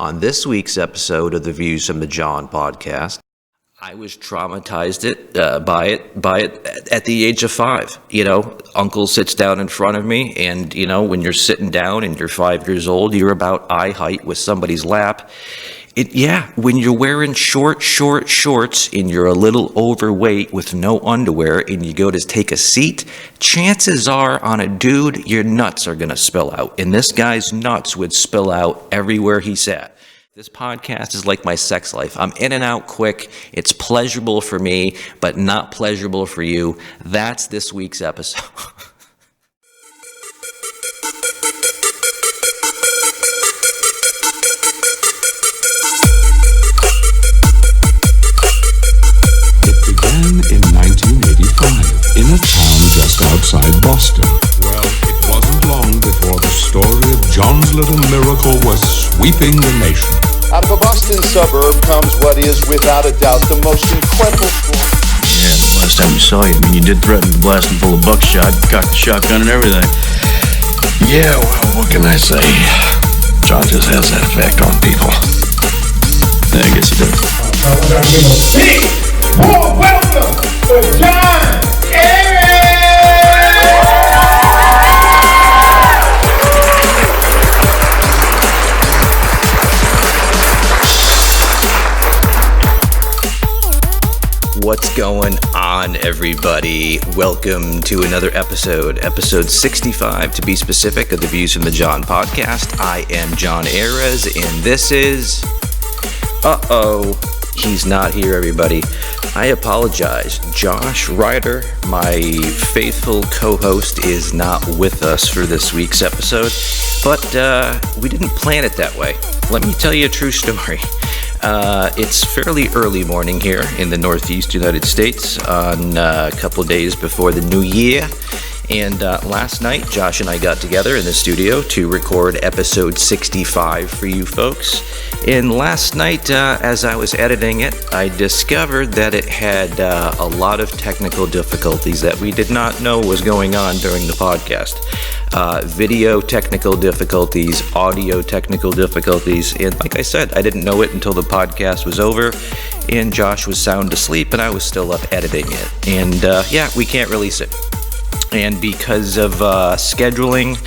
On this week's episode of the Views from the Jon podcast, I was traumatized by it at the age of 5. You know, uncle sits down in front of me, and, you know, when you're sitting down and you're 5 years old, you're about eye height with somebody's lap. When you're wearing short shorts and you're a little overweight with no underwear and you go to take a seat, chances are on a dude, your nuts are going to spill out. And this guy's nuts would spill out everywhere he sat. This podcast is like my sex life. I'm in and out quick. It's pleasurable for me, but not pleasurable for you. That's this week's episode. In 1985, in a town just outside Boston. Well, it wasn't long before the story of John's little miracle was sweeping the nation. Out of a Boston suburb comes what is, without a doubt, the most incredible story. Yeah, the last time we saw you, you did threaten to blast him full of buckshot, cocked the shotgun and everything. Yeah, well, what can I say? John just has that effect on people. Yeah, I guess he does. Big warm welcome for Jon Arez! What's going on, everybody? Welcome to another episode 65 to be specific, of the Views from the Jon podcast. I am Jon Arez, and this is... He's not here, everybody. I apologize. Josh Ryder, my faithful co-host, is not with us for this week's episode, but we didn't plan it that way. Let me tell you a true story. It's fairly early morning here in the Northeast United States on a couple of days before the new year. And last night, Josh and I got together in the studio to record episode 65 for you folks. And last night, as I was editing it, I discovered that it had a lot of technical difficulties that we did not know was going on during the podcast. Video technical difficulties, audio technical difficulties. And like I said, I didn't know it until the podcast was over. And Josh was sound asleep, and I was still up editing it. And we can't release it. And because of scheduling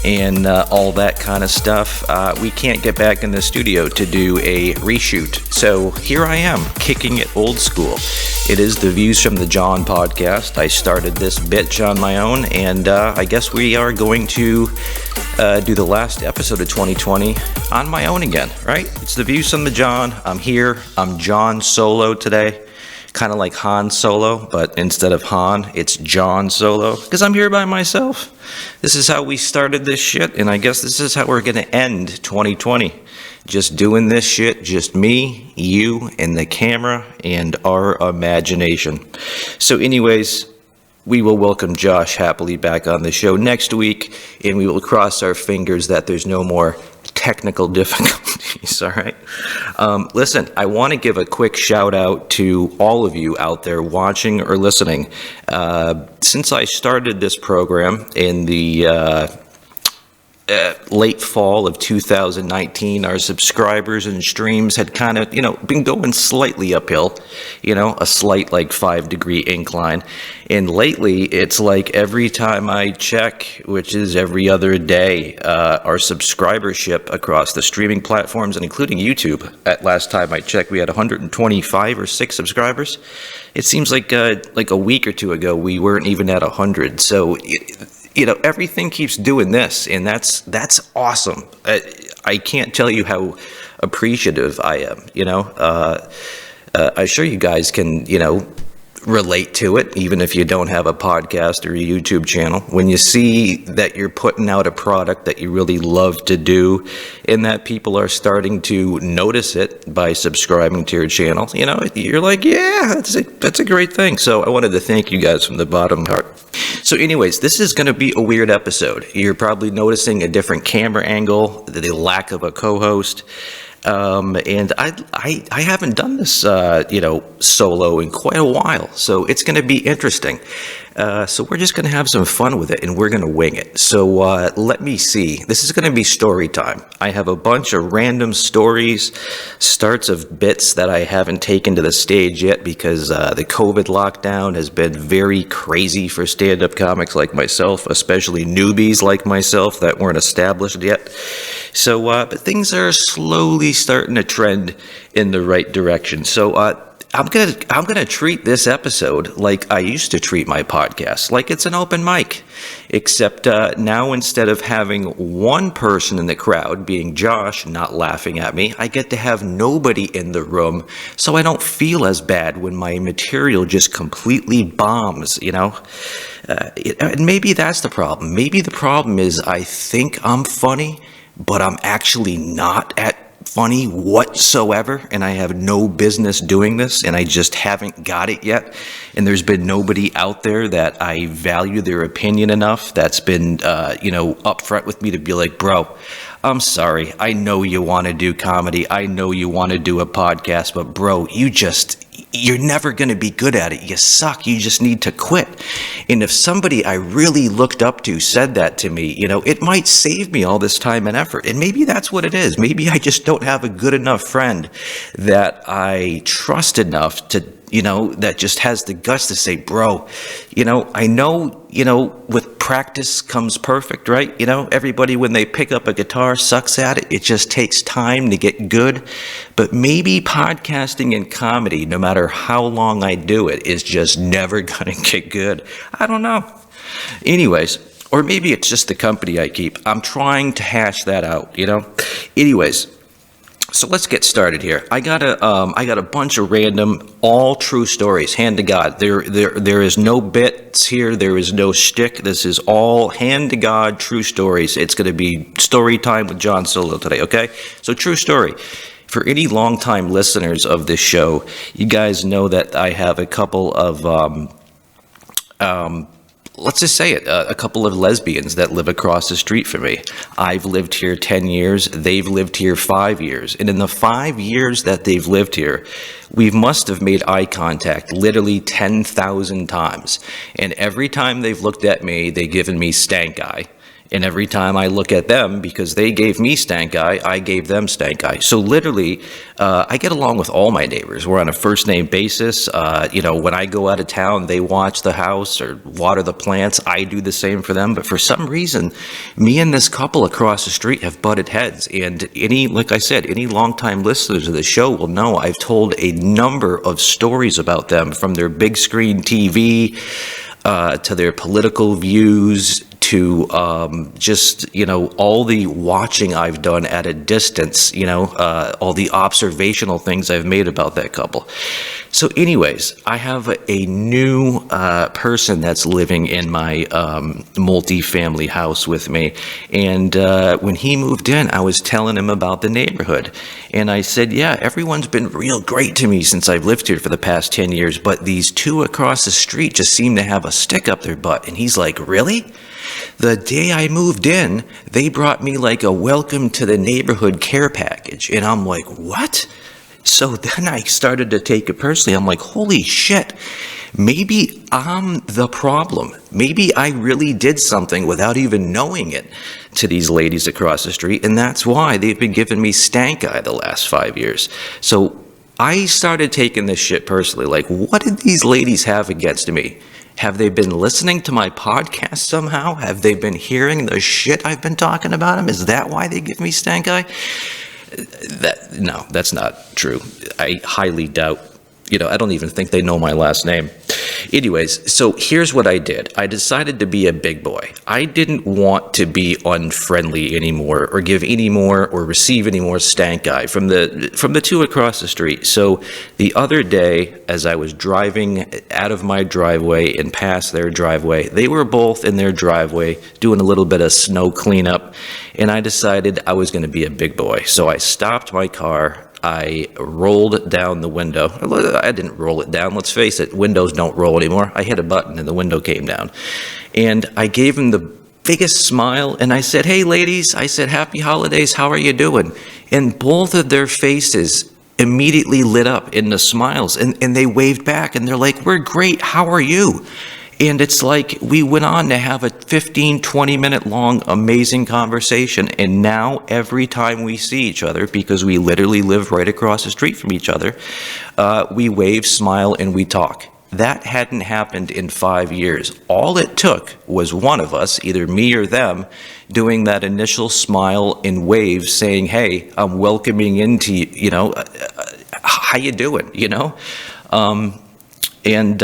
and all that kind of stuff, we can't get back in the studio to do a reshoot. So here I am, kicking it old school. It is the Views from the Jon podcast. I started this bitch on my own, and I guess we are going to do the last episode of 2020 on my own again, right? It's the Views from the Jon. I'm here. I'm Jon Solo today. Kind of like Han Solo, but instead of Han, it's Jon Solo, because I'm here by myself. This is how we started this shit, and I guess this is how we're going to end 2020. Just doing this shit, just me, you, and the camera, and our imagination. So anyways, we will welcome Josh happily back on the show next week, and we will cross our fingers that there's no more technical difficulties, all right? Listen, I want to give a quick shout out to all of you out there watching or listening. Since I started this program in the late fall of 2019, our subscribers and streams had kind of, been going slightly uphill, a slight 5-degree incline. And lately, it's like every time I check, which is every other day, our subscribership across the streaming platforms and including YouTube, at last time I checked, we had 125 or 6 subscribers. It seems like a week or two ago, we weren't even at 100. So, everything keeps doing this, and that's awesome. I can't tell you how appreciative I am, I'm sure you guys can, relate to it, even if you don't have a podcast or a YouTube channel. When you see that you're putting out a product that you really love to do, and that people are starting to notice it by subscribing to your channel, you're like, yeah, that's a great thing. So I wanted to thank you guys from the bottom of my heart. So anyways, this is going to be a weird episode. You're probably noticing a different camera angle, the lack of a co-host. And I haven't done this, solo in quite a while, so it's going to be interesting. So we're just going to have some fun with it, and we're going to wing it. So let me see. This is going to be story time. I have a bunch of random stories, starts of bits that I haven't taken to the stage yet because the COVID lockdown has been very crazy for stand-up comics like myself, especially newbies like myself that weren't established yet. So, but things are slowly starting to trend in the right direction. So, I'm gonna treat this episode like I used to treat my podcast, like it's an open mic, except now instead of having one person in the crowd, being Josh, not laughing at me, I get to have nobody in the room, so I don't feel as bad when my material just completely bombs, And maybe that's the problem. Maybe the problem is I think I'm funny, but I'm actually not funny whatsoever, and I have no business doing this, and I just haven't got it yet. And there's been nobody out there that I value their opinion enough that's been, upfront with me to be like, bro, I'm sorry. I know you want to do comedy. I know you want to do a podcast, but bro, you're never going to be good at it. You suck. You just need to quit. And if somebody I really looked up to said that to me, it might save me all this time and effort. And maybe that's what it is. Maybe I just don't have a good enough friend that I trust enough to, that just has the guts to say, bro, I know, with practice comes perfect, right? Everybody, when they pick up a guitar, sucks at it. It just takes time to get good. But maybe podcasting and comedy, no matter how long I do it, is just never going to get good. I don't know. Anyways, or maybe it's just the company I keep. I'm trying to hash that out, Anyways. So let's get started here. I got a bunch of random, all true stories. Hand to God, there is no bits here. There is no shtick. This is all hand to God, true stories. It's going to be story time with Jon Solo today. Okay, so true story. For any longtime listeners of this show, you guys know that I have a couple of let's just say it, a couple of lesbians that live across the street from me. I've lived here 10 years. They've lived here 5 years. And in the 5 years that they've lived here, we must have made eye contact literally 10,000 times. And every time they've looked at me, they've given me stank eye. And every time I look at them, because they gave me stank eye, I gave them stank eye. So literally, I get along with all my neighbors. We're on a first name basis. When I go out of town, they watch the house or water the plants. I do the same for them. But for some reason, me and this couple across the street have butted heads. And like I said, any longtime listeners of the show will know I've told a number of stories about them, from their big screen TV to their political views, to all the watching I've done at a distance, all the observational things I've made about that couple. So anyways, I have a new person that's living in my multi-family house with me. And when he moved in, I was telling him about the neighborhood. And I said, yeah, everyone's been real great to me since I've lived here for the past 10 years. But these two across the street just seem to have a stick up their butt. And he's like, really? The day I moved in, they brought me like a welcome to the neighborhood care package. And I'm like, what? So then I started to take it personally. I'm like, holy shit, maybe I'm the problem. Maybe I really did something without even knowing it to these ladies across the street. And that's why they've been giving me stank eye the last 5 years. So I started taking this shit personally. Like, what did these ladies have against me? Have they been listening to my podcast somehow? Have they been hearing the shit I've been talking about them? Is that why they give me stank eye? No, that's not true. I highly doubt. I don't even think they know my last name. Anyways, so here's what I did. I decided to be a big boy. I didn't want to be unfriendly anymore, or give any more, or receive any more stank eye from the two across the street. So the other day, as I was driving out of my driveway and past their driveway, they were both in their driveway doing a little bit of snow cleanup, and I decided I was going to be a big boy. So I stopped my car. I rolled down the window. I didn't roll it down. Let's face it, windows don't roll anymore. I hit a button and the window came down. And I gave him the biggest smile, and I said, "Hey ladies," I said, "Happy holidays, how are you doing?" And both of their faces immediately lit up into smiles, and they waved back, and they're like, "We're great, how are you?" And it's like we went on to have a 15, 20-minute long amazing conversation, and now every time we see each other, because we literally live right across the street from each other, we wave, smile, and we talk. That hadn't happened in 5 years. All it took was one of us, either me or them, doing that initial smile and wave, saying, "Hey, I'm welcoming into you, how you doing, And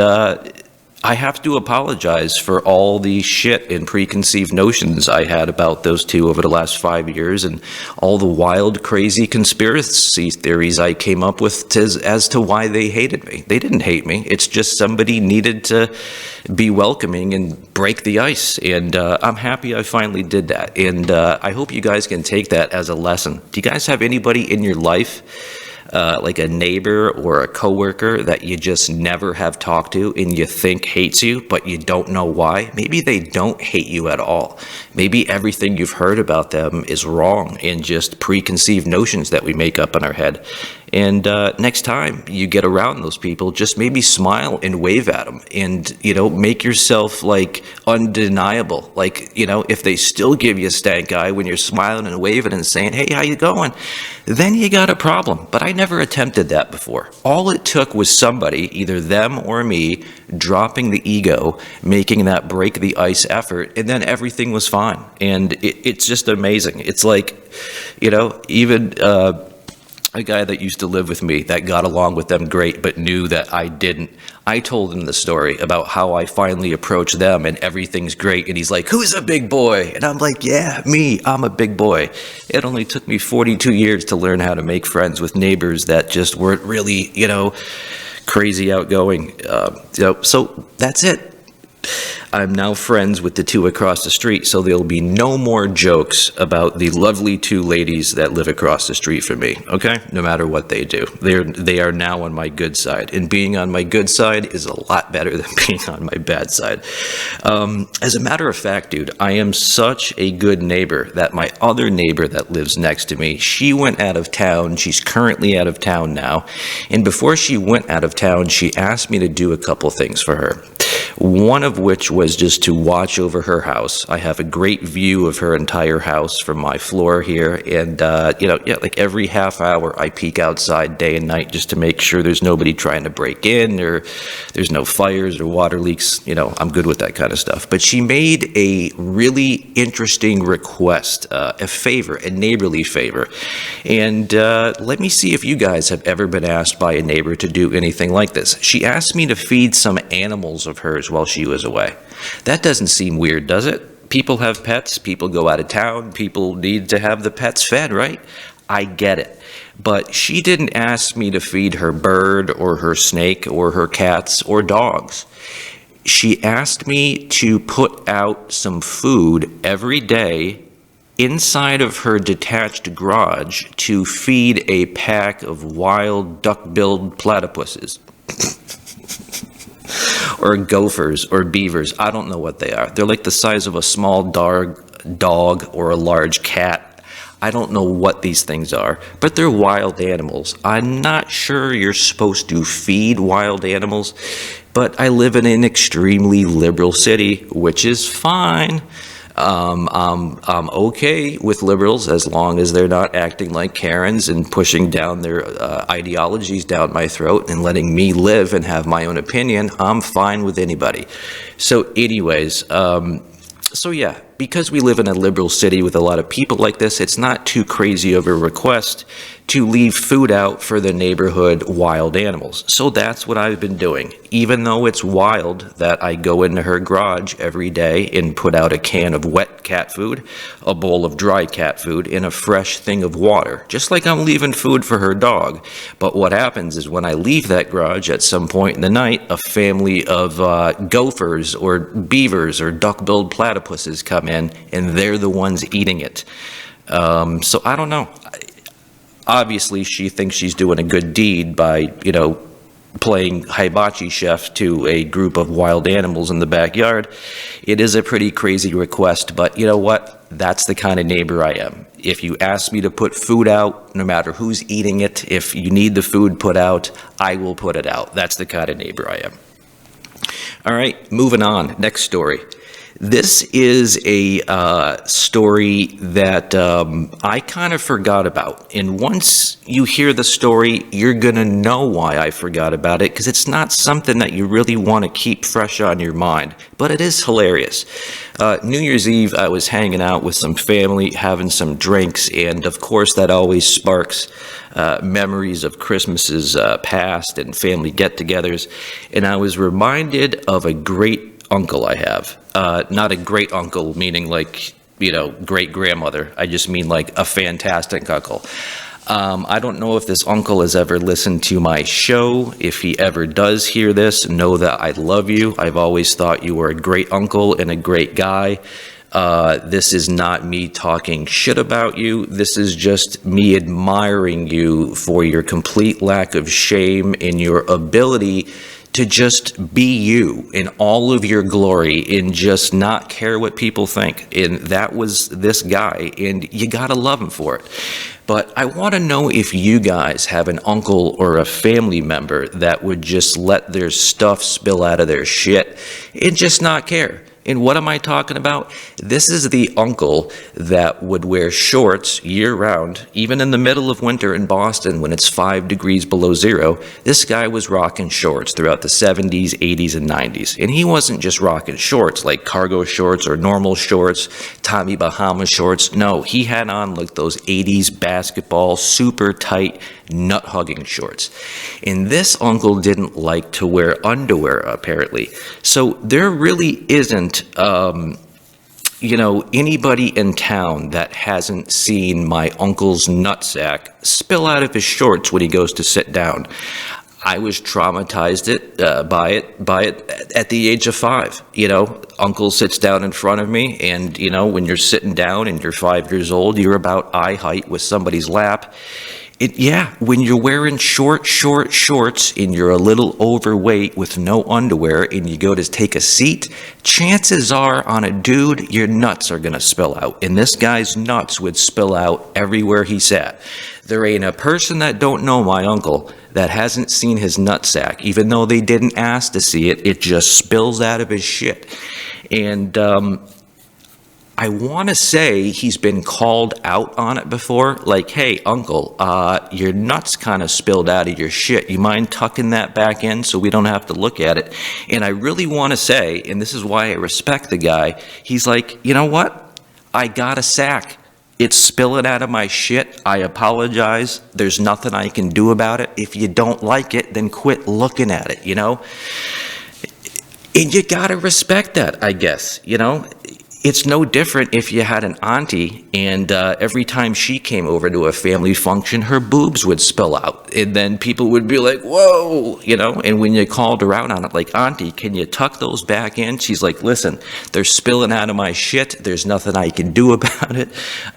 I have to apologize for all the shit and preconceived notions I had about those two over the last 5 years, and all the wild, crazy conspiracy theories I came up with as to why they hated me. They didn't hate me. It's just somebody needed to be welcoming and break the ice, and I'm happy I finally did that. And I hope you guys can take that as a lesson. Do you guys have anybody in your life, like a neighbor or a coworker, that you just never have talked to and you think hates you, but you don't know why? Maybe they don't hate you at all. Maybe everything you've heard about them is wrong and just preconceived notions that we make up in our head. And next time you get around those people, just maybe smile and wave at them, and, make yourself like undeniable. Like, if they still give you a stank eye when you're smiling and waving and saying, "Hey, how you going?" then you got a problem. But I never attempted that before. All it took was somebody, either them or me, dropping the ego, making that break the ice effort, and then everything was fine. And it's just amazing. It's like, even a guy that used to live with me that got along with them great but knew that I didn't. I told him the story about how I finally approached them and everything's great, and he's like, "Who's a big boy?" And I'm like, "Yeah, me, I'm a big boy." It only took me 42 years to learn how to make friends with neighbors that just weren't really, crazy outgoing. So that's it. I'm now friends with the two across the street, so there'll be no more jokes about the lovely two ladies that live across the street from me, okay? No matter what they do. They are now on my good side, and being on my good side is a lot better than being on my bad side. As a matter of fact, dude, I am such a good neighbor that my other neighbor that lives next to me, she went out of town. She's currently out of town now, and before she went out of town, she asked me to do a couple things for her. One of which was just to watch over her house. I have a great view of her entire house from my floor here, and like every half hour I peek outside day and night just to make sure there's nobody trying to break in, or there's no fires or water leaks. I'm good with that kind of stuff. But she made a really interesting request, a favor, a neighborly favor. And let me see if you guys have ever been asked by a neighbor to do anything like this. She asked me to feed some animals of hers while she was away. That doesn't seem weird, does it? People have pets, people go out of town, people need to have the pets fed, right? I get it. But she didn't ask me to feed her bird or her snake or her cats or dogs. She asked me to put out some food every day inside of her detached garage to feed a pack of wild duck-billed platypuses. Or gophers or beavers. I don't know what they are. They're like the size of a small dog or a large cat. I don't know what these things are, but they're wild animals. I'm not sure you're supposed to feed wild animals, but I live in an extremely liberal city, which is fine. I'm okay with liberals as long as they're not acting like Karens and pushing down their ideologies down my throat and letting me live and have my own opinion. I'm fine with anybody. So anyways, so yeah, because we live in a liberal city with a lot of people like this, it's not too crazy of a request to leave food out for the neighborhood wild animals. So that's what I've been doing. Even though it's wild that I go into her garage every day and put out a can of wet cat food, a bowl of dry cat food, and a fresh thing of water, just like I'm leaving food for her dog. But what happens is when I leave that garage at some point in the night, a family of gophers or beavers or duck-billed platypuses come in, and they're the ones eating it. So I don't know. Obviously, she thinks she's doing a good deed by, playing hibachi chef to a group of wild animals in the backyard. It is a pretty crazy request, but you know what? That's the kind of neighbor I am. If you ask me to put food out, no matter who's eating it, if you need the food put out, I will put it out. That's the kind of neighbor I am. All right, moving on. Next story. This is a story that I kind of forgot about. And once you hear the story, you're going to know why I forgot about it, because it's not something that you really want to keep fresh on your mind. But it is hilarious. New Year's Eve, I was hanging out with some family, having some drinks, and of course that always sparks memories of Christmases past and family get-togethers. And I was reminded of a great uncle I have. Not a great uncle, meaning like, great grandmother. I just mean like a fantastic uncle. I don't know if this uncle has ever listened to my show. If he ever does hear this, know that I love you. I've always thought you were a great uncle and a great guy. This is not me talking shit about you. This is just me admiring you for your complete lack of shame and your ability to just be you in all of your glory and just not care what people think. And that was this guy, and you gotta love him for it. But I want to know if you guys have an uncle or a family member that would just let their stuff spill out of their shit and just not care. And what am I talking about? This is the uncle that would wear shorts year-round, even in the middle of winter in Boston when it's 5 degrees below zero. This guy was rocking shorts throughout the 70s, 80s, and 90s. And he wasn't just rocking shorts like cargo shorts or normal shorts, Tommy Bahama shorts. No, he had on like those 80s basketball, super tight, nut-hugging shorts. And this uncle didn't like to wear underwear, apparently. So there really isn't anybody in town that hasn't seen my uncle's nutsack spill out of his shorts when he goes to sit down. I was traumatized by it at the age of 5. Uncle sits down in front of me, and when you're sitting down and you're 5 years old, you're about eye height with somebody's lap. When you're wearing short shorts and you're a little overweight with no underwear and you go to take a seat, chances are on a dude, your nuts are going to spill out. And this guy's nuts would spill out everywhere he sat. There ain't a person that don't know my uncle that hasn't seen his nutsack. Even though they didn't ask to see it, it just spills out of his shit. And I want to say he's been called out on it before, like, hey, uncle, your nuts kind of spilled out of your shit. You mind tucking that back in so we don't have to look at it? And I really want to say, and this is why I respect the guy, he's like, you know what? I got a sack. It's spilling out of my shit. I apologize. There's nothing I can do about it. If you don't like it, then quit looking at it, And you got to respect that, I guess, It's no different if you had an auntie and every time she came over to a family function, her boobs would spill out. And then people would be like, whoa, and when you called her out on it, like, auntie, can you tuck those back in? She's like, listen, they're spilling out of my shit. There's nothing I can do about it.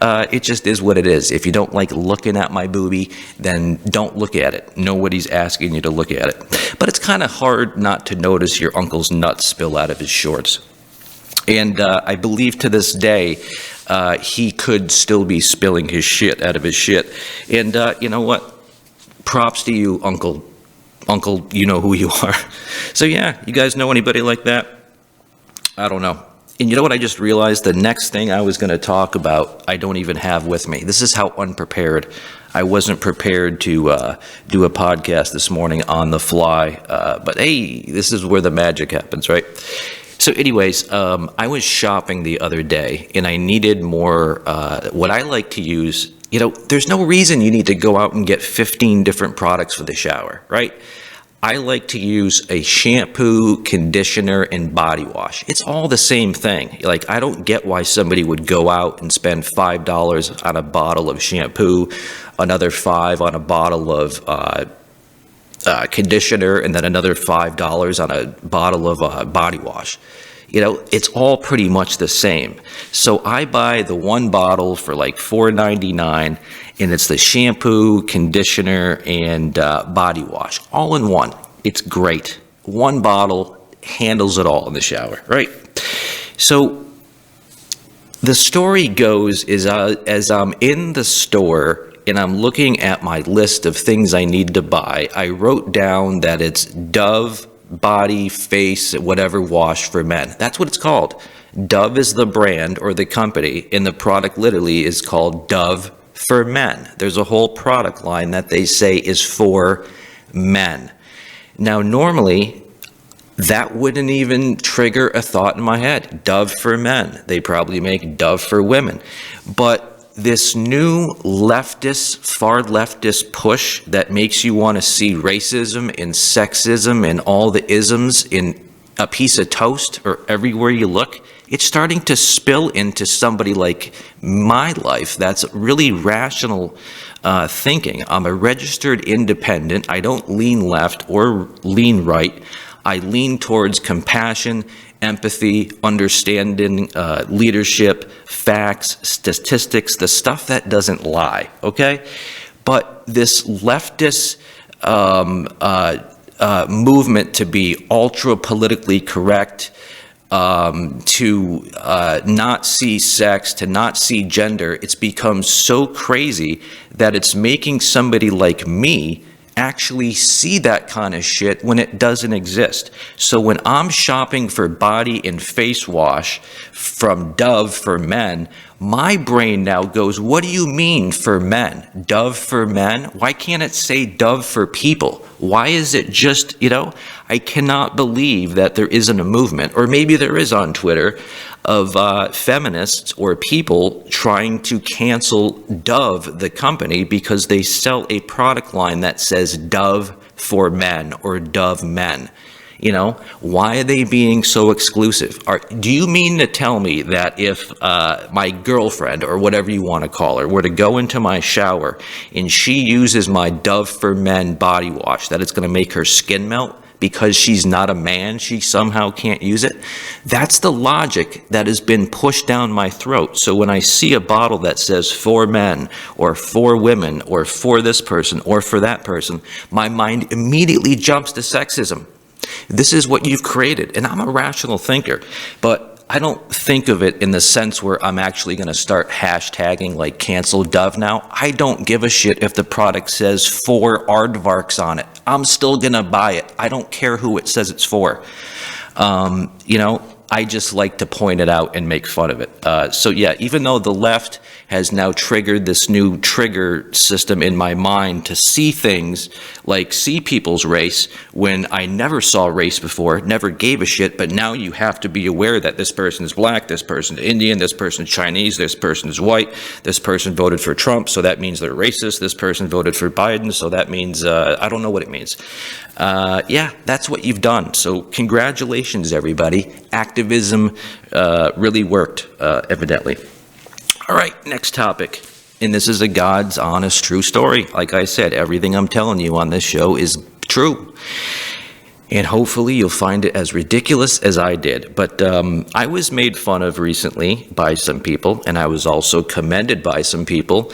It just is what it is. If you don't like looking at my boobie, then don't look at it. Nobody's asking you to look at it. But it's kind of hard not to notice your uncle's nuts spill out of his shorts. And I believe to this day, he could still be spilling his shit out of his shit. And you know what? Props to you, Uncle. Uncle, you know who you are. So yeah, you guys know anybody like that? I don't know. And you know what I just realized? The next thing I was going to talk about, I don't even have with me. This is how unprepared. I wasn't prepared to do a podcast this morning on the fly. But hey, this is where the magic happens, right? So anyways, I was shopping the other day, and I needed more, what I like to use, there's no reason you need to go out and get 15 different products for the shower, right? I like to use a shampoo, conditioner, and body wash. It's all the same thing. Like, I don't get why somebody would go out and spend $5 on a bottle of shampoo, another $5 on a bottle of conditioner, and then another $5 on a bottle of body wash. It's all pretty much the same. So I buy the one bottle for like $4.99, and it's the shampoo, conditioner, and body wash all in one. It's great. One bottle handles it all in the shower, right? So the story goes is as I'm in the store and I'm looking at my list of things I need to buy, I wrote down that it's Dove body, face, whatever wash for men. That's what it's called. Dove is the brand or the company, and the product literally is called Dove for Men. There's a whole product line that they say is for men. Now, normally, that wouldn't even trigger a thought in my head. Dove for men. They probably make Dove for women. But this new leftist, far leftist push that makes you want to see racism and sexism and all the isms in a piece of toast or everywhere you look, it's starting to spill into somebody like my life that's really rational thinking. I'm a registered independent. I don't lean left or lean right. I lean towards compassion, empathy, understanding, leadership, facts, statistics, the stuff that doesn't lie, okay? But this leftist movement to be ultra politically correct, to not see sex, to not see gender, it's become so crazy that it's making somebody like me actually see that kind of shit when it doesn't exist. So when I'm shopping for body and face wash from Dove for men, my brain now goes, what do you mean for men? Dove for men? Why can't it say Dove for people? Why is it just, I cannot believe that there isn't a movement, or maybe there is on Twitter, of feminists or people trying to cancel Dove, the company, because they sell a product line that says Dove for men or Dove men. Why are they being so exclusive? Do you mean to tell me that if my girlfriend, or whatever you want to call her, were to go into my shower and she uses my Dove for Men body wash, that it's going to make her skin melt? Because she's not a man, she somehow can't use it? That's the logic that has been pushed down my throat. So when I see a bottle that says for men, or for women, or for this person, or for that person, my mind immediately jumps to sexism. This is what you've created. And I'm a rational thinker, but I don't think of it in the sense where I'm actually going to start hashtagging like cancel Dove now. I don't give a shit if the product says for aardvarks on it. I'm still going to buy it. I don't care who it says it's for. I just like to point it out and make fun of it. So yeah, even though the left has now triggered this new trigger system in my mind to see things like see people's race when I never saw race before, never gave a shit, but now you have to be aware that this person is black, this person is Indian, this person is Chinese, this person is white, this person voted for Trump, so that means they're racist, this person voted for Biden, so that means, I don't know what it means. Yeah, that's what you've done. So congratulations, everybody. Activism really worked, evidently. All right, next topic. And this is a God's honest, true story. Like I said, everything I'm telling you on this show is true. And hopefully you'll find it as ridiculous as I did. But I was made fun of recently by some people, and I was also commended by some people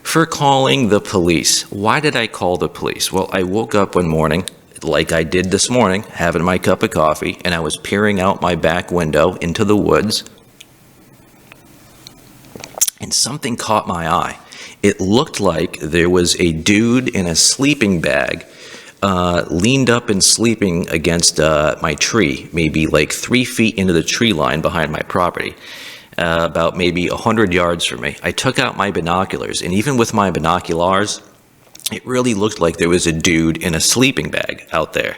for calling the police. Why did I call the police? Well, I woke up one morning, like I did this morning, having my cup of coffee, and I was peering out my back window into the woods, and something caught my eye. It looked like there was a dude in a sleeping bag leaned up and sleeping against my tree, maybe like 3 feet into the tree line behind my property, about maybe 100 yards from me. I took out my binoculars, and even with my binoculars, it really looked like there was a dude in a sleeping bag out there.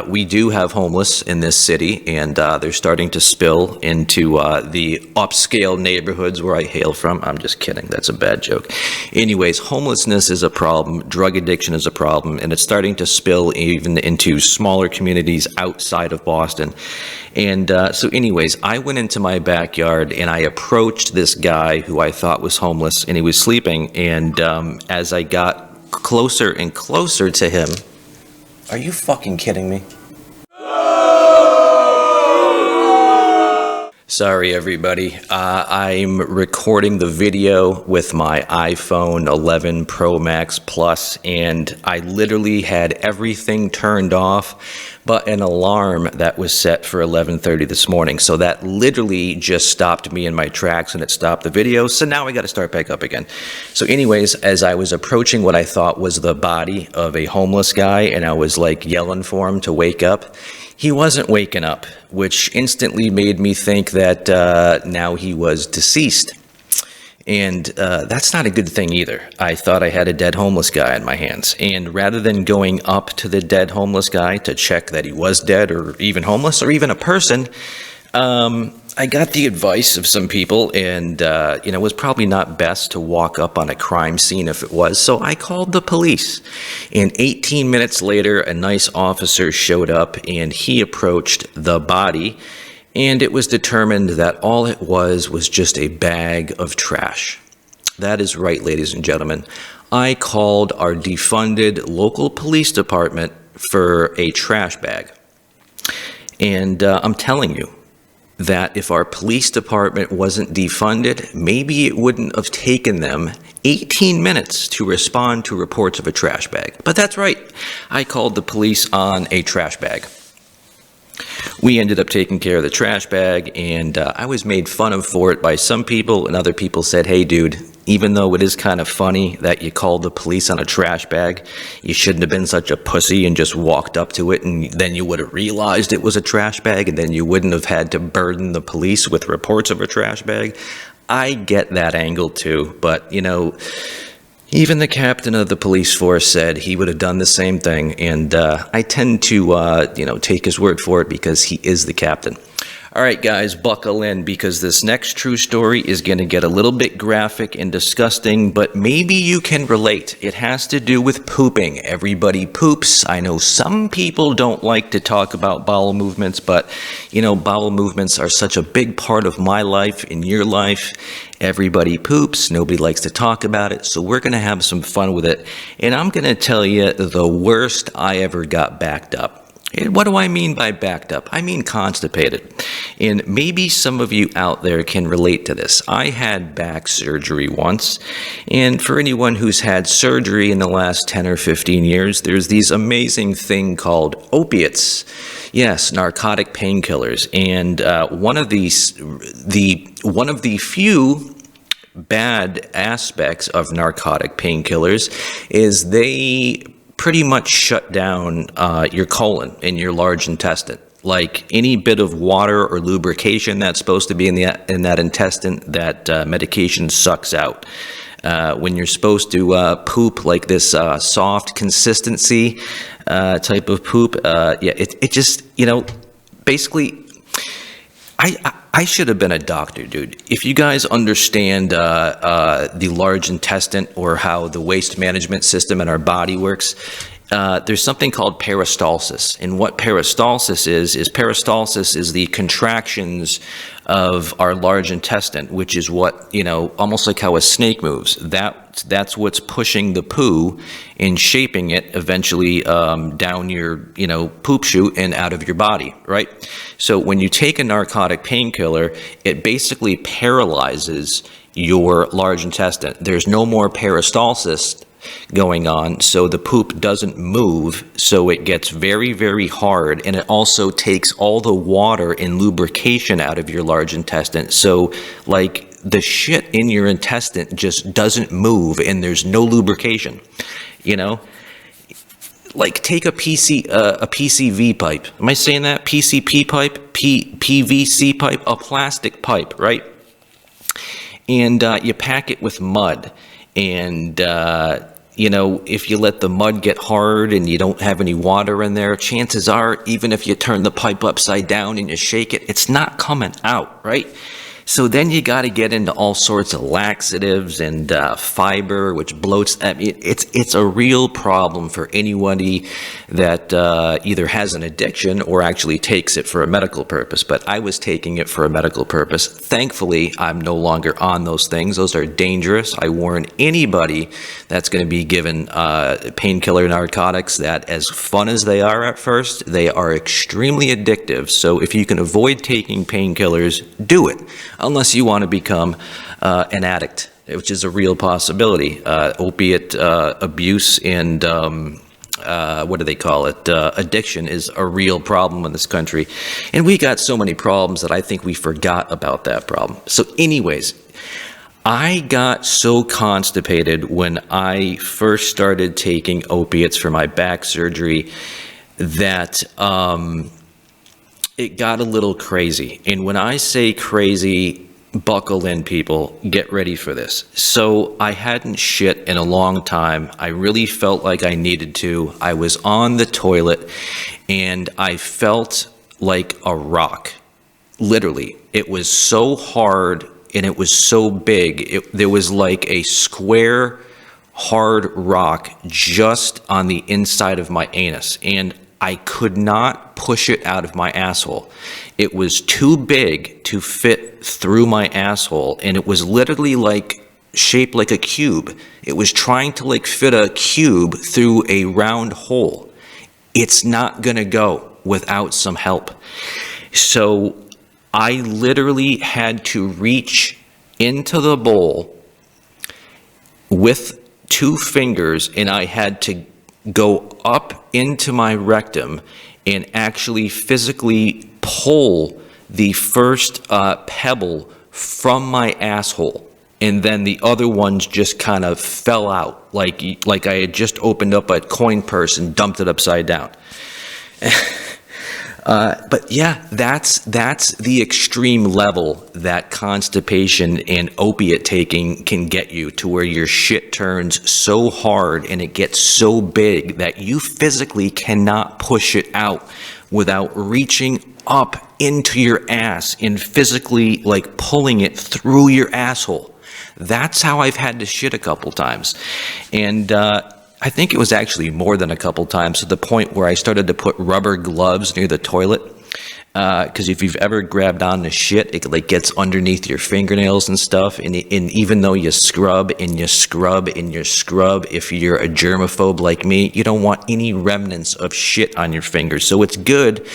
We do have homeless in this city, and they're starting to spill into the upscale neighborhoods where I hail from. I'm just kidding. That's a bad joke. Anyways, homelessness is a problem. Drug addiction is a problem, and it's starting to spill even into smaller communities outside of Boston. And so anyways, I went into my backyard, and I approached this guy who I thought was homeless, and he was sleeping. And as I got closer and closer to him, are you fucking kidding me? Sorry, everybody. I'm recording the video with my iPhone 11 Pro Max Plus, and I literally had everything turned off but an alarm that was set for 11:30 this morning. So that literally just stopped me in my tracks and it stopped the video. So now I got to start back up again. So anyways, as I was approaching what I thought was the body of a homeless guy, and I was like yelling for him to wake up, he wasn't waking up, which instantly made me think that now he was deceased. And that's not a good thing either. I thought I had a dead homeless guy in my hands. And rather than going up to the dead homeless guy to check that he was dead or even homeless or even a person, I got the advice of some people, and it was probably not best to walk up on a crime scene if it was, so I called the police. And 18 minutes later, a nice officer showed up, and he approached the body, and it was determined that all it was just a bag of trash. That is right, ladies and gentlemen. I called our defunded local police department for a trash bag. And I'm telling you, that if our police department wasn't defunded, maybe it wouldn't have taken them 18 minutes to respond to reports of a trash bag. But that's right, I called the police on a trash bag. We ended up taking care of the trash bag, and I was made fun of for it by some people, and other people said, hey dude, even though it is kind of funny that you called the police on a trash bag, you shouldn't have been such a pussy and just walked up to it, and then you would have realized it was a trash bag, and then you wouldn't have had to burden the police with reports of a trash bag. I get that angle too, but even the captain of the police force said he would have done the same thing, and I tend to take his word for it because he is the captain. All right, guys, buckle in, because this next true story is going to get a little bit graphic and disgusting, but maybe you can relate. It has to do with pooping. Everybody poops. I know some people don't like to talk about bowel movements, but, bowel movements are such a big part of my life, in your life. Everybody poops. Nobody likes to talk about it, so we're going to have some fun with it. And I'm going to tell you the worst I ever got backed up. And what do I mean by backed up? I mean constipated. And maybe some of you out there can relate to this. I had back surgery once, and for anyone who's had surgery in the last 10 or 15 years, there's these amazing thing called opiates. Yes, narcotic painkillers. And one of the few bad aspects of narcotic painkillers is they pretty much shut down your colon and your large intestine. Like any bit of water or lubrication that's supposed to be in that intestine, that medication sucks out. When you're supposed to poop like this soft consistency type of poop, it just, basically, I should have been a doctor, dude. If you guys understand the large intestine or how the waste management system in our body works, there's something called peristalsis. And what peristalsis is the contractions of our large intestine, which is what, almost like how a snake moves. That's what's pushing the poo and shaping it eventually down your, poop chute and out of your body, right? So when you take a narcotic painkiller, it basically paralyzes your large intestine. There's no more peristalsis going on, so the poop doesn't move, so it gets very, very hard, and it also takes all the water and lubrication out of your large intestine. So, like, the shit in your intestine just doesn't move, and there's no lubrication, Like, take a PCV pipe. Am I saying that? PCP pipe? PVC pipe? A plastic pipe, right? And you pack it with mud. And, if you let the mud get hard and you don't have any water in there, chances are, even if you turn the pipe upside down and you shake it, it's not coming out, right? So then you got to get into all sorts of laxatives and fiber, which bloats. I mean, it's a real problem for anybody that either has an addiction or actually takes it for a medical purpose. But I was taking it for a medical purpose. Thankfully, I'm no longer on those things. Those are dangerous. I warn anybody that's going to be given painkiller narcotics that, as fun as they are at first, they are extremely addictive. So if you can avoid taking painkillers, do it. Unless you want to become an addict, which is a real possibility. Opiate abuse and what do they call it? Addiction is a real problem in this country. And we got so many problems that I think we forgot about that problem. So anyways, I got so constipated when I first started taking opiates for my back surgery that it got a little crazy. And when I say crazy, buckle in, people, get ready for this. So I hadn't shit in a long time. I really felt like I needed to. I was on the toilet and I felt like a rock. Literally, it was so hard and it was so big. There was like a square, hard rock just on the inside of my anus. And I could not push it out of my asshole. It was too big to fit through my asshole, and it was literally like shaped like a cube. It was trying to like fit a cube through a round hole. It's not gonna go without some help. So I literally had to reach into the bowl with 2 fingers, and I had to go up into my rectum and actually physically pull the first pebble from my asshole, and then the other ones just kind of fell out like I had just opened up a coin purse and dumped it upside down. But yeah, that's the extreme level that constipation and opiate taking can get you, to where your shit turns so hard and it gets so big that you physically cannot push it out without reaching up into your ass and physically like pulling it through your asshole. That's how I've had to shit a couple times. And I think it was actually more than a couple times, to the point where I started to put rubber gloves near the toilet. Because if you've ever grabbed on to shit, it like gets underneath your fingernails and stuff. And even though you scrub and you scrub and you scrub, if you're a germaphobe like me, you don't want any remnants of shit on your fingers. So it's good,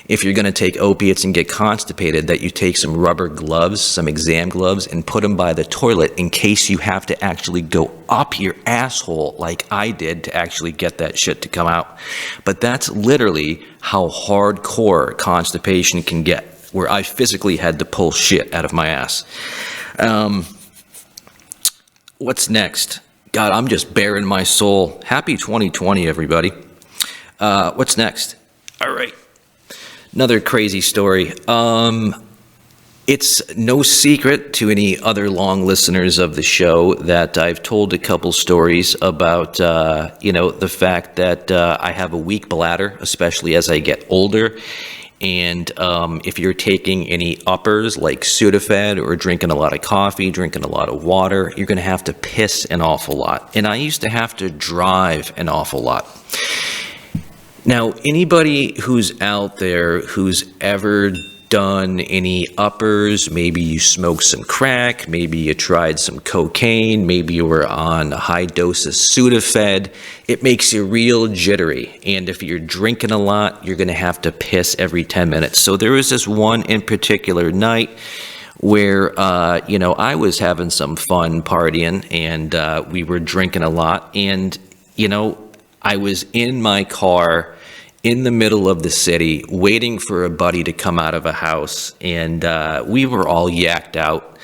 if you're going to take opiates and get constipated, that you take some rubber gloves, some exam gloves, and put them by the toilet in case you have to actually go up your asshole like I did to actually get that shit to come out. But that's literally how hardcore constipation can get, where I physically had to pull shit out of my ass. What's next? God, I'm just bearing my soul. Happy 2020, everybody. What's next? All right. Another crazy story. It's no secret to any other long listeners of the show that I've told a couple stories about, the fact that I have a weak bladder, especially as I get older. And if you're taking any uppers like Sudafed, or drinking a lot of coffee, drinking a lot of water, you're going to have to piss an awful lot. And I used to have to drive an awful lot. Now, anybody who's out there who's ever done any uppers, maybe you smoked some crack, maybe you tried some cocaine, maybe you were on a high dose of Sudafed, it makes you real jittery. And if you're drinking a lot, you're going to have to piss every 10 minutes. So there was this one in particular night where, I was having some fun partying, and we were drinking a lot. And, I was in my car in the middle of the city waiting for a buddy to come out of a house, and we were all yacked out,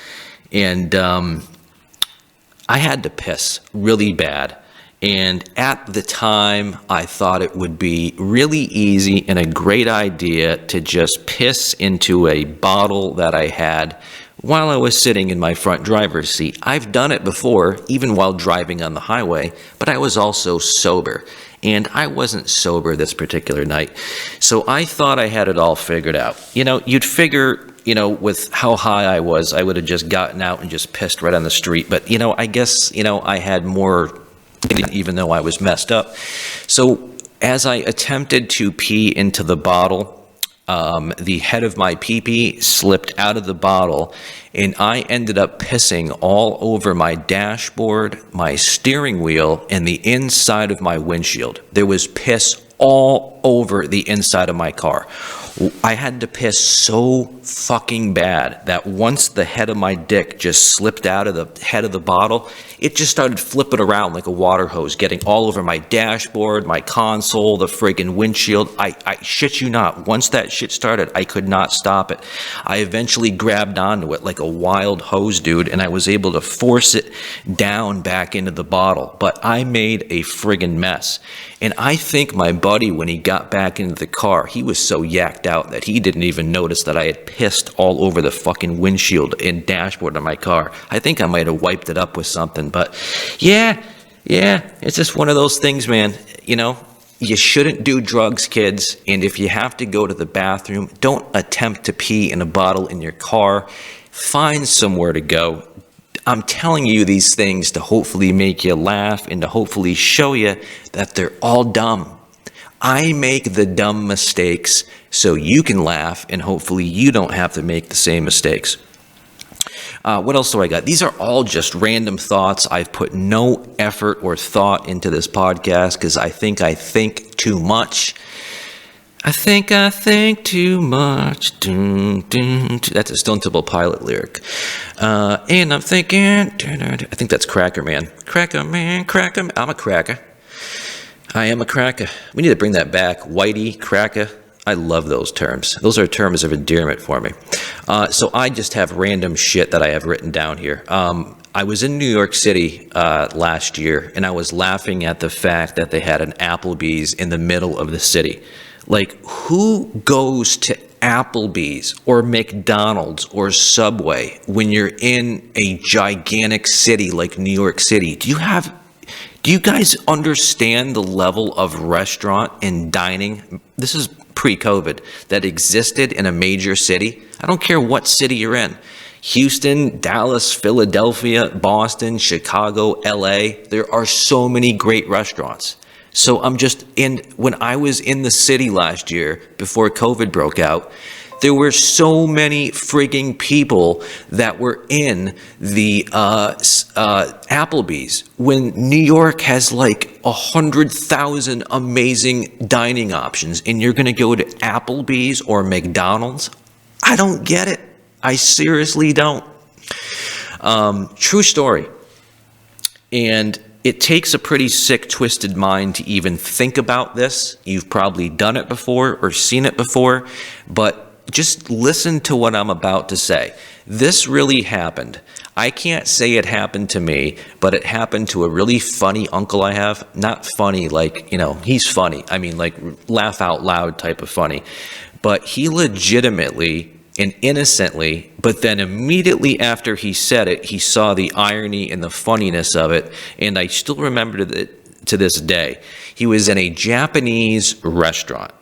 and I had to piss really bad. And at the time, I thought it would be really easy and a great idea to just piss into a bottle that I had while I was sitting in my front driver's seat. I've done it before, even while driving on the highway, but I was also sober. And I wasn't sober this particular night. So I thought I had it all figured out. You'd figure with how high I was, I would have just gotten out and just pissed right on the street. But, I guess, I had more, even though I was messed up. So as I attempted to pee into the bottle, the head of my pee-pee slipped out of the bottle, and I ended up pissing all over my dashboard, my steering wheel, and the inside of my windshield. There was piss all over the inside of my car. I had to piss so fucking bad that once the head of my dick just slipped out of the head of the bottle, it just started flipping around like a water hose, getting all over my dashboard, my console, the friggin' windshield. I shit you not, once that shit started, I could not stop it. I eventually grabbed onto it like a wild hose dude, and I was able to force it down back into the bottle. But I made a friggin' mess. And I think my buddy, when he got back into the car, he was so yacked out that he didn't even notice that I had pissed all over the fucking windshield and dashboard of my car. I think I might have wiped it up with something. But yeah, it's just one of those things, man. You shouldn't do drugs, kids. And if you have to go to the bathroom, don't attempt to pee in a bottle in your car. Find somewhere to go. I'm telling you these things to hopefully make you laugh and to hopefully show you that they're all dumb. I make the dumb mistakes so you can laugh, and hopefully you don't have to make the same mistakes. What else do I got? These are all just random thoughts. I've put no effort or thought into this podcast because I think too much. I think too much. That's a Stone Temple Pilot lyric. And I'm thinking, I think that's Cracker Man. Cracker Man, Cracker Man. I'm a cracker. I am a cracker. We need to bring that back. Whitey, cracker. I love those terms. Those are terms of endearment for me. So I just have random shit that I have written down here. I was in New York City last year, and I was laughing at the fact that they had an Applebee's in the middle of the city. Like, who goes to Applebee's or McDonald's or Subway when you're in a gigantic city like New York City? Do you guys understand the level of restaurant and dining? This is pre-COVID that existed in a major city. I don't care what city you're in. Houston, Dallas, Philadelphia, Boston, Chicago, LA. There are so many great restaurants. So when I was in the city last year before COVID broke out, there were so many frigging people that were in the Applebee's when New York has like 100,000 amazing dining options, and you're going to go to Applebee's or McDonald's? I don't get it. I seriously don't. True story. And it takes a pretty sick, twisted mind to even think about this. You've probably done it before or seen it before, but just listen to what I'm about to say. This really happened. I can't say it happened to me, but it happened to a really funny uncle I have. Not funny like, he's funny. I mean, like laugh out loud type of funny. But he legitimately and innocently, but then immediately after he said it, he saw the irony and the funniness of it, and I still remember it to this day. He was in a Japanese restaurant,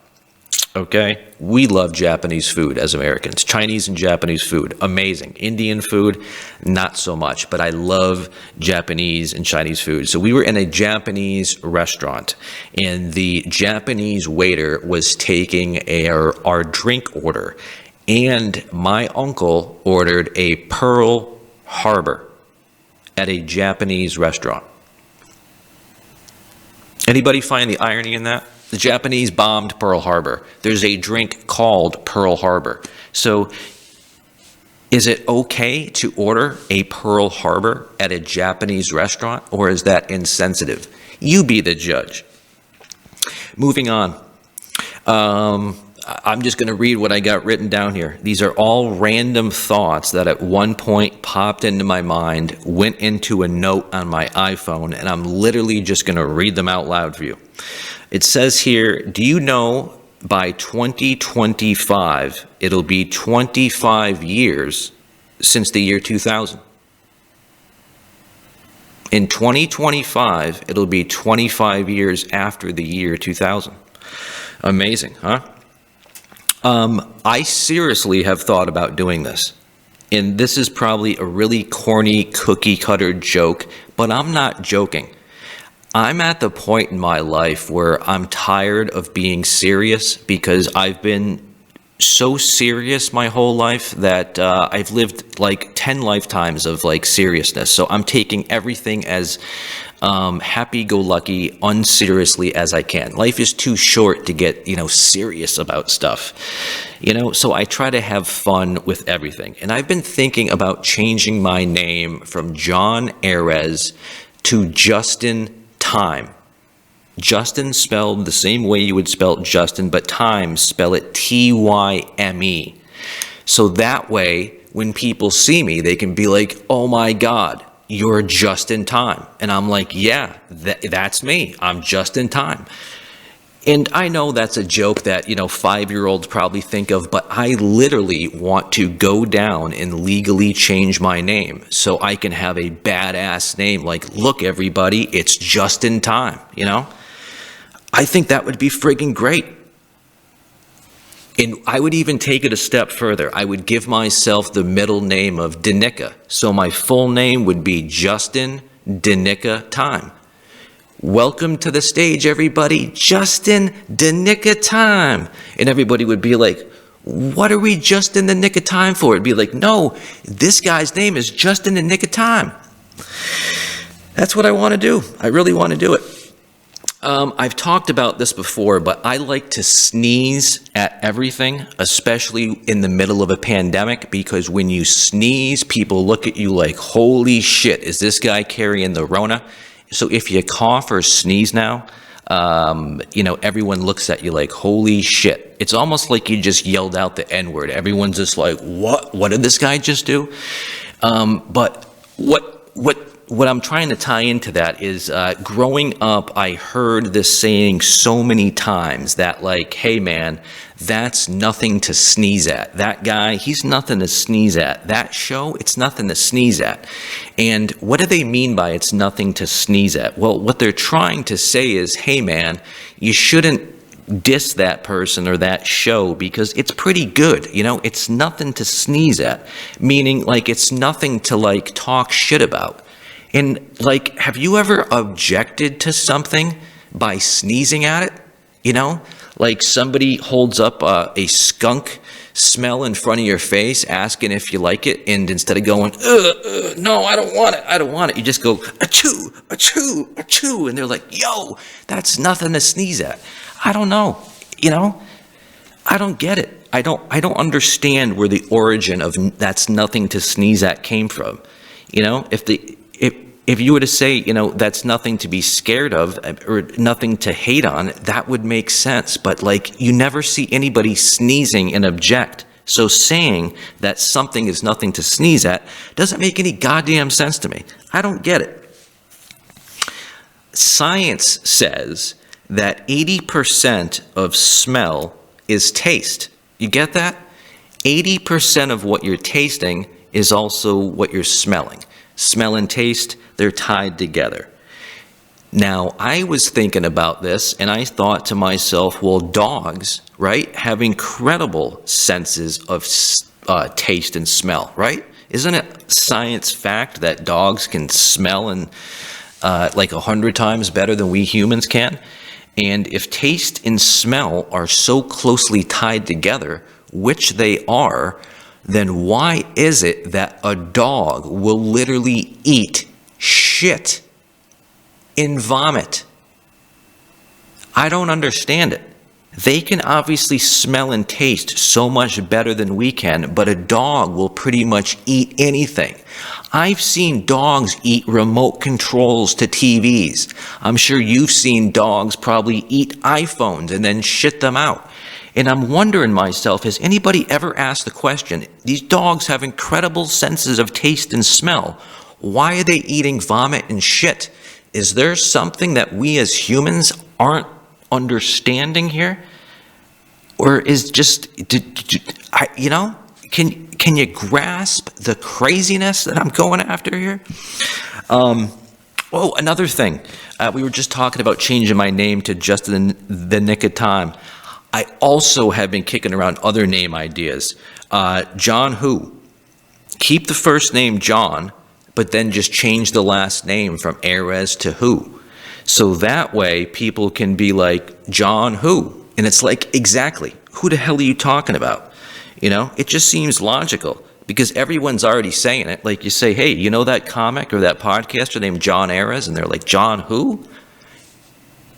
okay? We love Japanese food as Americans. Chinese and Japanese food, amazing. Indian food, not so much, but I love Japanese and Chinese food. So we were in a Japanese restaurant, and the Japanese waiter was taking our drink order, and my uncle ordered a Pearl Harbor at a Japanese restaurant. Anybody find the irony in that? The Japanese bombed Pearl Harbor. There's a drink called Pearl Harbor. So is it okay to order a Pearl Harbor at a Japanese restaurant, or is that insensitive? You be the judge. Moving on. I'm just going to read what I got written down here. These are all random thoughts that at one point popped into my mind, went into a note on my iPhone, and I'm literally just going to read them out loud for you. It says here, do you know by 2025, it'll be 25 years since the year 2000? In 2025, it'll be 25 years after the year 2000. Amazing, huh? I seriously have thought about doing this. And this is probably a really corny cookie cutter joke, but I'm not joking. I'm at the point in my life where I'm tired of being serious because I've been so serious my whole life that I've lived like 10 lifetimes of like seriousness. So I'm taking everything as happy-go-lucky, unseriously as I can. Life is too short to get, serious about stuff. So I try to have fun with everything. And I've been thinking about changing my name from Jon Arez to Justin Time. Justin spelled the same way you would spell Justin, but Time, spell it Tyme. So that way, when people see me, they can be like, oh my God, you're just in time. And I'm like, yeah, that's me. I'm just in time. And I know that's a joke that, 5-year-olds probably think of, but I literally want to go down and legally change my name so I can have a badass name. Like, look, everybody, it's just in time, I think that would be friggin' great. And I would even take it a step further. I would give myself the middle name of Danica. So my full name would be Justin Danica Time. Welcome to the stage, everybody. Justin Danica Time. And everybody would be like, what are we just in the nick of time for? It'd be like, no, this guy's name is just in the nick of time. That's what I want to do. I really want to do it. I've talked about this before, but I like to sneeze at everything, especially in the middle of a pandemic, because when you sneeze, people look at you like, holy shit, is this guy carrying the Rona? So if you cough or sneeze now, everyone looks at you like, holy shit. It's almost like you just yelled out the N-word. Everyone's just like, what did this guy just do? But what I'm trying to tie into that is growing up, I heard this saying so many times that like, hey man, that's nothing to sneeze at. That guy, he's nothing to sneeze at. That show, it's nothing to sneeze at. And what do they mean by it's nothing to sneeze at? Well, what they're trying to say is, hey man, you shouldn't diss that person or that show because it's pretty good. It's nothing to sneeze at. Meaning like it's nothing to like talk shit about. And like, have you ever objected to something by sneezing at it? Like somebody holds up a skunk smell in front of your face, asking if you like it, and instead of going, no, I don't want it, you just go, achoo, achoo, achoo, and they're like, yo, that's nothing to sneeze at. I don't know, I don't get it. I don't understand where the origin of that's nothing to sneeze at came from. If you were to say, that's nothing to be scared of or nothing to hate on, that would make sense. But like, you never see anybody sneezing and object. So saying that something is nothing to sneeze at doesn't make any goddamn sense to me. I don't get it. Science says that 80% of smell is taste. You get that? 80% of what you're tasting is also what you're smelling. Smell and taste, they're tied together. Now, I was thinking about this and I thought to myself, well, dogs, right, have incredible senses of taste and smell, right? Isn't it science fact that dogs can smell and like 100 times better than we humans can? And if taste and smell are so closely tied together, which they are, then why is it that a dog will literally eat shit and vomit? I don't understand it. They can obviously smell and taste so much better than we can, but a dog will pretty much eat anything. I've seen dogs eat remote controls to TVs. I'm sure you've seen dogs probably eat iPhones and then shit them out. And I'm wondering myself, has anybody ever asked the question, these dogs have incredible senses of taste and smell. Why are they eating vomit and shit? Is there something that we as humans aren't understanding here? Or is just, can you grasp the craziness that I'm going after here? Another thing. We were just talking about changing my name to just in the nick of time. I also have been kicking around other name ideas. John Who. Keep the first name John, but then just change the last name from Arez to Who. So that way people can be like, John Who? And it's like, exactly, who the hell are you talking about? It just seems logical because everyone's already saying it. Like you say, hey, you know that comic or that podcaster named Jon Arez? And they're like, John Who?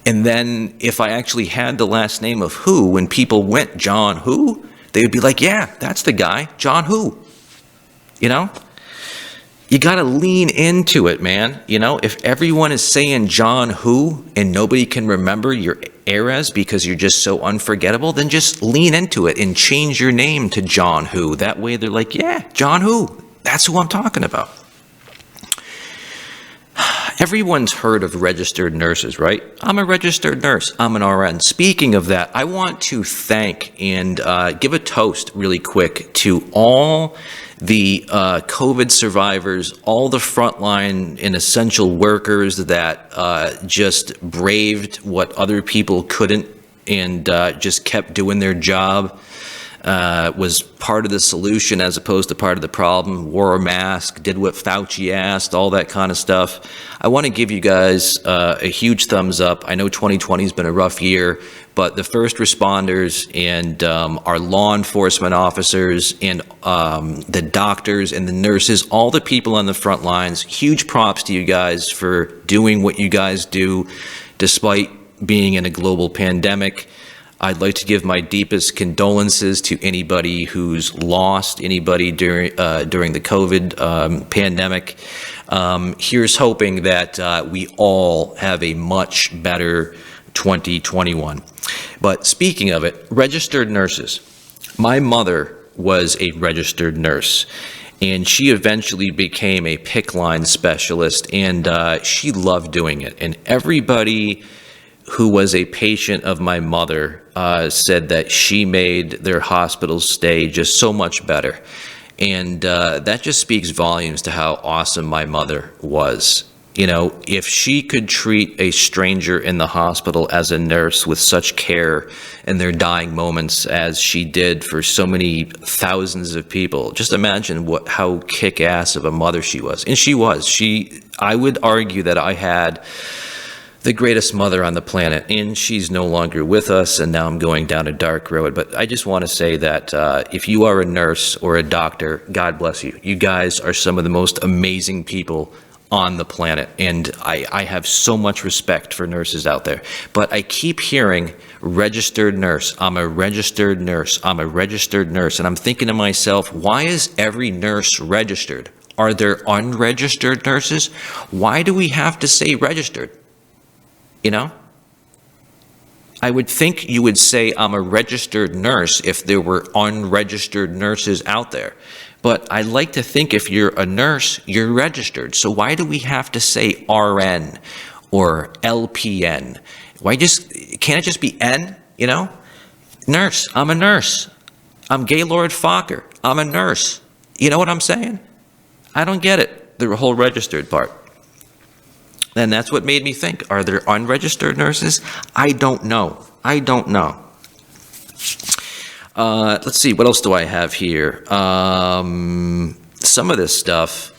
And then if I actually had the last name of Who, when people went John Who, they would be like, yeah, that's the guy, John Who. You got to lean into it, man. If everyone is saying John Who and nobody can remember your Arez because you're just so unforgettable, then just lean into it and change your name to John Who. That way they're like, yeah, John Who. That's who I'm talking about. Everyone's heard of registered nurses, right? I'm a registered nurse. I'm an RN. Speaking of that, I want to thank and give a toast really quick to all the COVID survivors, all the frontline and essential workers that just braved what other people couldn't and just kept doing their job. Was part of the solution as opposed to part of the problem, wore a mask, did what Fauci asked, all that kind of stuff. I want to give you guys a huge thumbs up. I know 2020 has been a rough year, but the first responders and our law enforcement officers and the doctors and the nurses, all the people on the front lines, huge props to you guys for doing what you guys do despite being in a global pandemic. I'd like to give my deepest condolences to anybody who's lost anybody during the COVID pandemic. Here's hoping that we all have a much better 2021. But speaking of it, registered nurses. My mother was a registered nurse, and she eventually became a PICC line specialist, and she loved doing it. And everybody who was a patient of my mother said that she made their hospital stay just so much better. And that just speaks volumes to how awesome my mother was. If she could treat a stranger in the hospital as a nurse with such care in their dying moments as she did for so many thousands of people, just imagine how kick-ass of a mother she was. And she was. I would argue that I had the greatest mother on the planet, and she's no longer with us, and now I'm going down a dark road. But I just want to say that if you are a nurse or a doctor, God bless you. You guys are some of the most amazing people on the planet, and I have so much respect for nurses out there. But I keep hearing registered nurse. I'm a registered nurse. I'm a registered nurse. And I'm thinking to myself, why is every nurse registered? Are there unregistered nurses? Why do we have to say registered? I would think you would say I'm a registered nurse if there were unregistered nurses out there. But I like to think if you're a nurse, you're registered. So why do we have to say RN or LPN? Can't it just be N, Nurse, I'm a nurse. I'm Gaylord Fokker. I'm a nurse. You know what I'm saying? I don't get it, the whole registered part. And that's what made me think, are there unregistered nurses? I don't know. Let's see, what else do I have here? Some of this stuff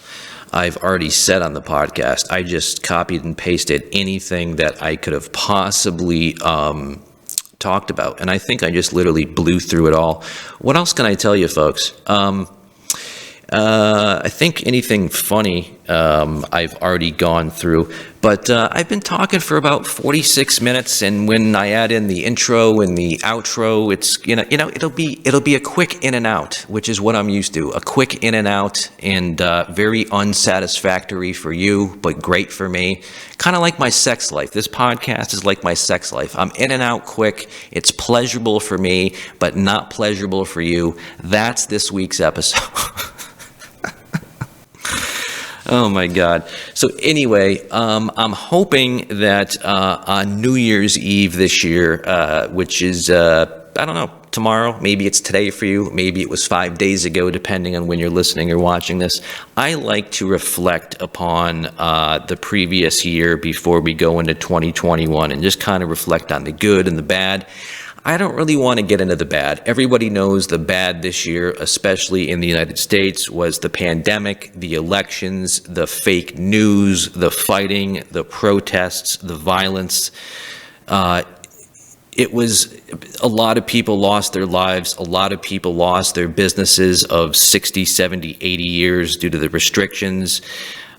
I've already said on the podcast. I just copied and pasted anything that I could have possibly talked about. And I think I just literally blew through it all. What else can I tell you, folks? I think anything funny I've already gone through, but I've been talking for about 46 minutes, and when I add in the intro and the outro, it's it'll be a quick in and out, which is what I'm used to, a quick in and out, and very unsatisfactory for you, but great for me. Kind of like my sex life. This podcast is like my sex life. I'm in and out quick. It's pleasurable for me, but not pleasurable for you. That's this week's episode. Oh my God. So anyway, I'm hoping that on New Year's Eve this year, which is, I don't know, tomorrow, maybe it's today for you, maybe it was 5 days ago, depending on when you're listening or watching this. I like to reflect upon the previous year before we go into 2021 and just kind of reflect on the good and the bad. I don't really want to get into the bad. Everybody knows the bad this year, especially in the United States, was the pandemic, the elections, the fake news, the fighting, the protests, the violence. It was a lot of people lost their lives. A lot of people lost their businesses of 60, 70, 80 years due to the restrictions.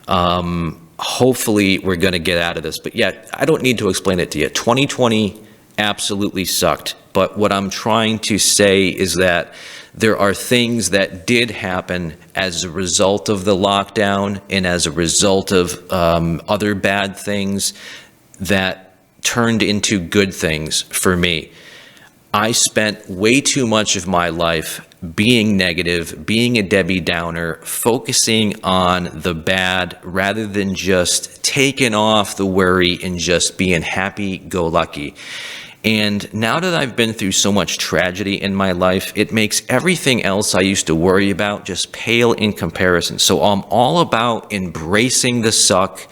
Hopefully we're going to get out of this. But yeah, I don't need to explain it to you. 2020 absolutely sucked. But what I'm trying to say is that there are things that did happen as a result of the lockdown and as a result of other bad things that turned into good things for me. I spent way too much of my life being negative, being a Debbie Downer, focusing on the bad rather than just taking off the worry and just being happy-go-lucky. And now that I've been through so much tragedy in my life, it makes everything else I used to worry about just pale in comparison. So I'm all about embracing the suck,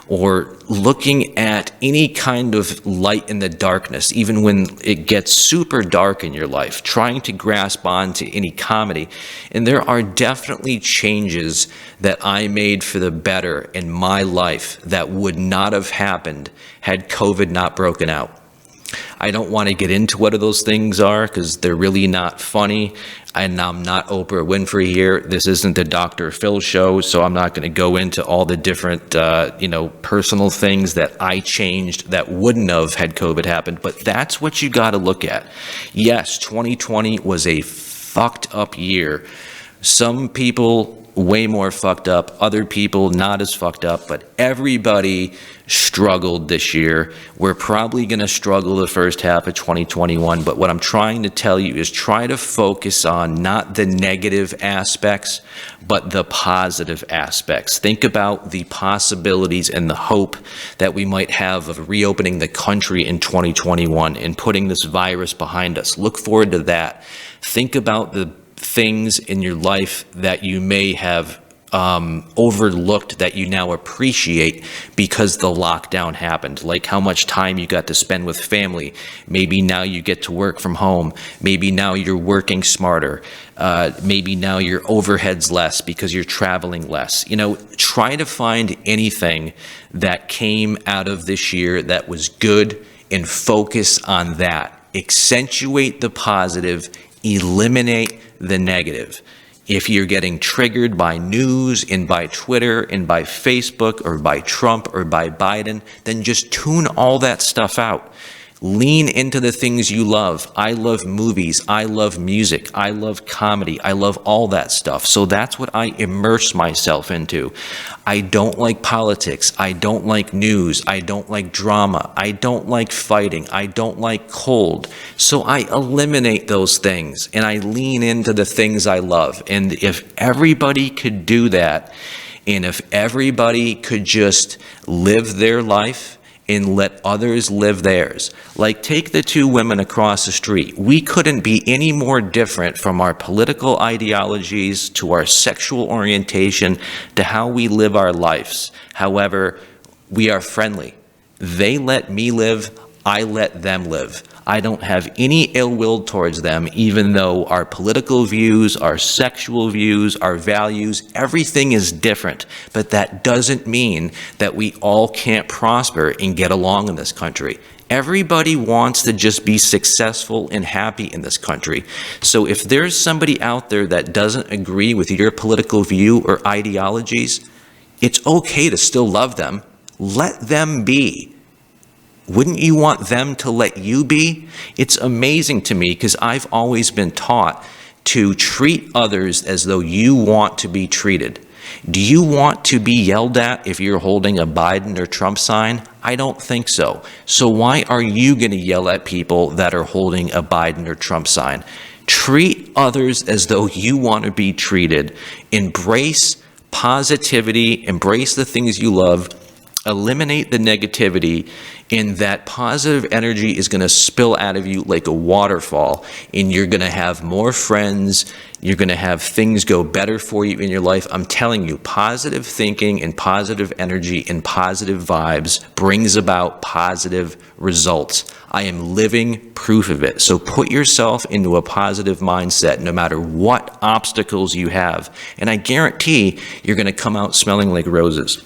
or looking at any kind of light in the darkness, even when it gets super dark in your life, trying to grasp onto any comedy. And there are definitely changes that I made for the better in my life that would not have happened had COVID not broken out. I don't want to get into what those things are because they're really not funny, and I'm not Oprah Winfrey here. This isn't the Dr. Phil show, so I'm not going to go into all the different, personal things that I changed that wouldn't have had COVID happened, but that's what you got to look at. Yes, 2020 was a fucked up year. Some people way more fucked up, other people not as fucked up, but everybody struggled this year. We're probably going to struggle the first half of 2021, but what I'm trying to tell you is try to focus on not the negative aspects, but the positive aspects. Think about the possibilities and the hope that we might have of reopening the country in 2021 and putting this virus behind us. Look forward to that. Think about the things in your life that you may have overlooked that you now appreciate because the lockdown happened, like how much time you got to spend with family. Maybe now you get to work from home. Maybe now you're working smarter. Maybe now your overhead's less because you're traveling less. Try to find anything that came out of this year that was good and focus on that. Accentuate the positive, eliminate the negative. If you're getting triggered by news and by Twitter and by Facebook or by Trump or by Biden, then just tune all that stuff out. Lean into the things you love. I love movies. I love music. I love comedy. I love all that stuff. So that's what I immerse myself into. I don't like politics. I don't like news. I don't like drama. I don't like fighting. I don't like cold. So I eliminate those things and I lean into the things I love. And if everybody could do that, and if everybody could just live their life and let others live theirs. Like, take the two women across the street. We couldn't be any more different from our political ideologies to our sexual orientation to how we live our lives. However, we are friendly. They let me live, I let them live. I don't have any ill will towards them, even though our political views, our sexual views, our values, everything is different. But that doesn't mean that we all can't prosper and get along in this country. Everybody wants to just be successful and happy in this country. So if there's somebody out there that doesn't agree with your political view or ideologies, it's okay to still love them. Let them be. Wouldn't you want them to let you be? It's amazing to me because I've always been taught to treat others as though you want to be treated. Do you want to be yelled at if you're holding a Biden or Trump sign? I don't think so. So why are you going to yell at people that are holding a Biden or Trump sign? Treat others as though you want to be treated. Embrace positivity, embrace the things you love. Eliminate the negativity, and that positive energy is going to spill out of you like a waterfall, and you're going to have more friends. You're going to have things go better for you in your life. I'm telling you, positive thinking and positive energy and positive vibes brings about positive results. I am living proof of it. So put yourself into a positive mindset no matter what obstacles you have, and I guarantee you're going to come out smelling like roses.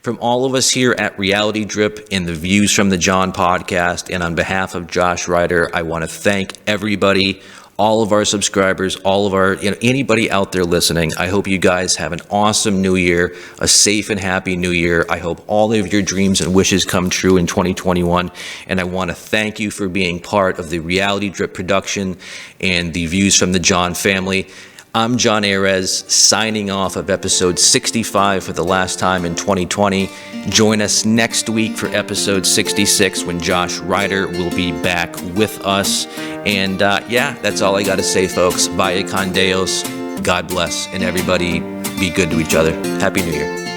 From all of us here at Reality Drip and the Views from the Jon podcast, and on behalf of Josh Ryder, I want to thank everybody, all of our subscribers, all of our, anybody out there listening. I hope you guys have an awesome new year, a safe and happy new year. I hope all of your dreams and wishes come true in 2021. And I want to thank you for being part of the Reality Drip production and the Views from the Jon family. I'm Jon Arez, signing off of episode 65 for the last time in 2020. Join us next week for episode 66 when Josh Ryder will be back with us. And that's all I got to say, folks. Vaya con Deus. God bless. And everybody be good to each other. Happy New Year.